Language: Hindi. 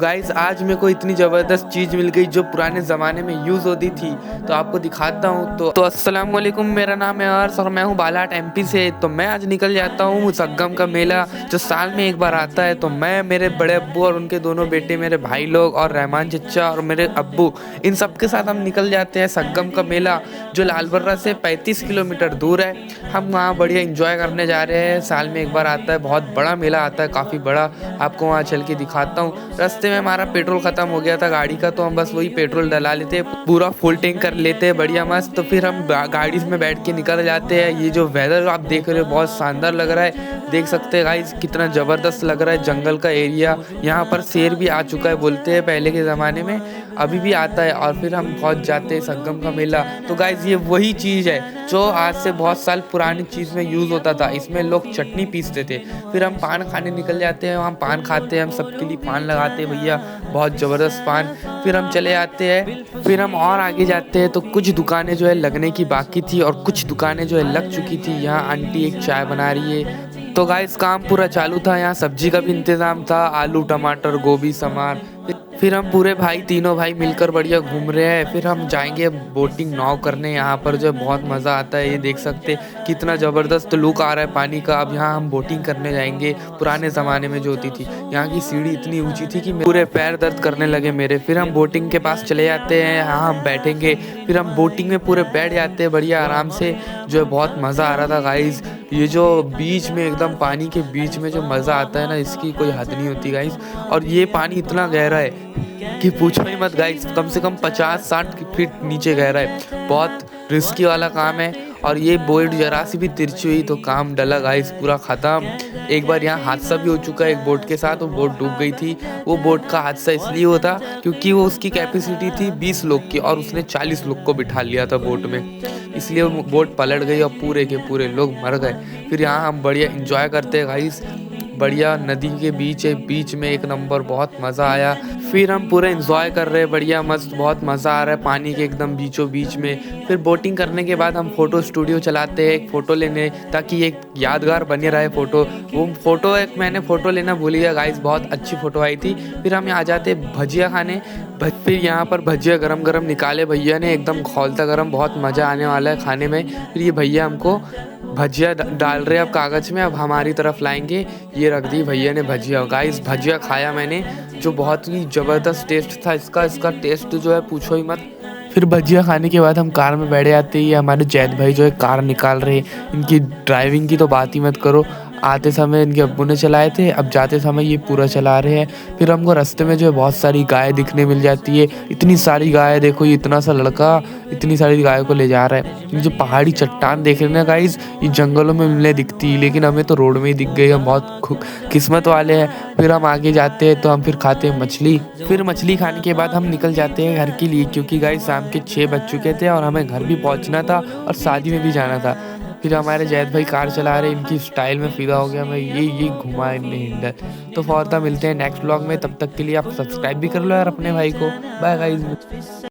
गाइस आज मेरे को इतनी ज़बरदस्त चीज़ मिल गई जो पुराने ज़माने में यूज़ होती थी, तो आपको दिखाता हूँ। तो अस्सलाम वालेकुम, मेरा नाम है अर्श और मैं हूँ बालाट एमपी से। तो मैं आज निकल जाता हूँ संगम का मेला जो साल में एक बार आता है। तो मैं, मेरे बड़े अब्बू और उनके दोनों बेटे, मेरे भाई लोग और रहमान चचा और मेरे अब्बू, इन सब के साथ हम निकल जाते हैं संगम का मेला जो लालबर्रा से 35 किलोमीटर दूर है। हम वहाँ बढ़िया इंजॉय करने जा रहे हैं। साल में एक बार आता है, बहुत बड़ा मेला आता है, काफ़ी बड़ा। आपको वहाँ चल के दिखाता हूँ। रास्ते में हमारा पेट्रोल ख़त्म हो गया था गाड़ी का, तो हम बस वही पेट्रोल डला लेते, पूरा फुल टैंक कर लेते बढ़िया मस्त। तो फिर हम गाड़ी में बैठ के निकल जाते हैं। ये जो वेदर आप देख रहे हो बहुत शानदार लग रहा है, देख सकते हैं गाइस कितना ज़बरदस्त लग रहा है। जंगल का एरिया, यहाँ पर शेर भी आ चुका है बोलते हैं पहले के ज़माने में, अभी भी आता है। और फिर हम पहुँच जाते हैं संगम का मेला। तो गाइस ये वही चीज़ है जो आज से बहुत साल पुरानी चीज़ में यूज़ होता था। इसमें लोग चटनी पीसते थे। फिर हम पान खाने निकल जाते हैं, वहाँ पान खाते हैं, हम सबके लिए पान लगाते हैं भैया, बहुत ज़बरदस्त पान। फिर हम चले आते हैं, फिर हम और आगे जाते हैं तो कुछ दुकानें जो है लगने की बाकी थी और कुछ दुकानें जो है लग चुकी थी। यहाँ आंटी एक चाय बना रही है। तो गाइस काम पूरा चालू था, यहाँ सब्जी का भी इंतज़ाम था, आलू टमाटर गोभी समार। फिर हम पूरे भाई, तीनों भाई मिलकर बढ़िया घूम रहे हैं। फिर हम जाएंगे बोटिंग नाव करने, यहाँ पर जो बहुत मज़ा आता है। ये देख सकते कितना ज़बरदस्त लुक आ रहा है पानी का। अब यहाँ हम बोटिंग करने जाएंगे, पुराने ज़माने में जो होती थी। यहाँ की सीढ़ी इतनी ऊंची थी कि पूरे पैर दर्द करने लगे मेरे। फिर हम बोटिंग के पास चले जाते हैं, यहाँ हम बैठेंगे। फिर हम बोटिंग में पूरे बैठ जाते हैं बढ़िया आराम से, जो है बहुत मज़ा आ रहा था गाइज़। ये जो बीच में एकदम पानी के बीच में जो मज़ा आता है ना, इसकी कोई हद नहीं होती गाइज़। और ये पानी इतना गहरा है कि पूछो ही मत गाइस, कम से कम 50-60 फीट नीचे गहरा है। बहुत रिस्की वाला काम है। और ये बोट जरा सी भी तिरछी हुई तो काम डला गाइस, पूरा ख़त्म। एक बार यहाँ हादसा भी हो चुका है एक बोट के साथ, वो बोट डूब गई थी। वो बोट का हादसा इसलिए होता क्योंकि वो उसकी कैपेसिटी थी 20 लोग की और उसने 40 लोग को बिठा लिया था बोट में, इसलिए वो बोट पलट गई और पूरे के पूरे लोग मर गए। फिर यहाँ हम बढ़िया इंजॉय करते हैं गाइस, बढ़िया नदी के बीच है, बीच में एक नंबर, बहुत मज़ा आया। फिर हम पूरे एंजॉय कर रहे हैं बढ़िया मस्त, बहुत मज़ा आ रहा है पानी के एकदम बीचों बीच में। फिर बोटिंग करने के बाद हम फ़ोटो स्टूडियो चलाते हैं एक फ़ोटो लेने, ताकि एक यादगार बने रहे फ़ोटो। वो फ़ोटो एक मैंने फ़ोटो लेना भूल गया गाइस, बहुत अच्छी फ़ोटो आई थी। फिर हम आ जाते भजिया खाने। फिर यहाँ पर भजिया गरम गरम निकाले भैया ने, एकदम खौलता गरम, बहुत मज़ा आने वाला है खाने में। फिर ये भैया हमको भजिया डाल रहे अब कागज़ में, अब हमारी तरफ लाएंगे। ये रख दी भैया ने भजिया। गाइस भजिया खाया मैंने, जो बहुत ही ज़बरदस्त टेस्ट था इसका टेस्ट जो है पूछो ही मत। फिर भजिया खाने के बाद हम कार में बैठ जाते ही, हमारे जैद भाई जो है कार निकाल रहे। इनकी ड्राइविंग की तो बात ही मत करो, आते समय इनके अब्बू ने चलाए थे, अब जाते समय ये पूरा चला रहे हैं। फिर हमको रास्ते में जो है बहुत सारी गाय दिखने मिल जाती है, इतनी सारी गाय देखो, ये इतना सा लड़का इतनी सारी गायों को ले जा रहा है। ये जो पहाड़ी चट्टान देख रहे हैं ना गाइस, ये जंगलों में मिलने दिखती है, लेकिन हमें तो रोड में ही दिख गई, हम बहुत किस्मत वाले हैं। फिर हम आगे जाते हैं तो हम फिर खाते हैं मछली। फिर मछली खाने के बाद हम निकल जाते हैं घर के लिए, क्योंकि गाइस शाम के 6 बज चुके थे और हमें घर भी पहुंचना था और शादी में भी जाना था। फिर हमारे जैद भाई कार चला रहे, इनकी स्टाइल में फ़िदा हो गया मैं, ये घुमा इनने हिंडर। तो फौरता मिलते हैं नेक्स्ट व्लॉग में, तब तक के लिए आप सब्सक्राइब भी कर लो यार अपने भाई को। Bye guys.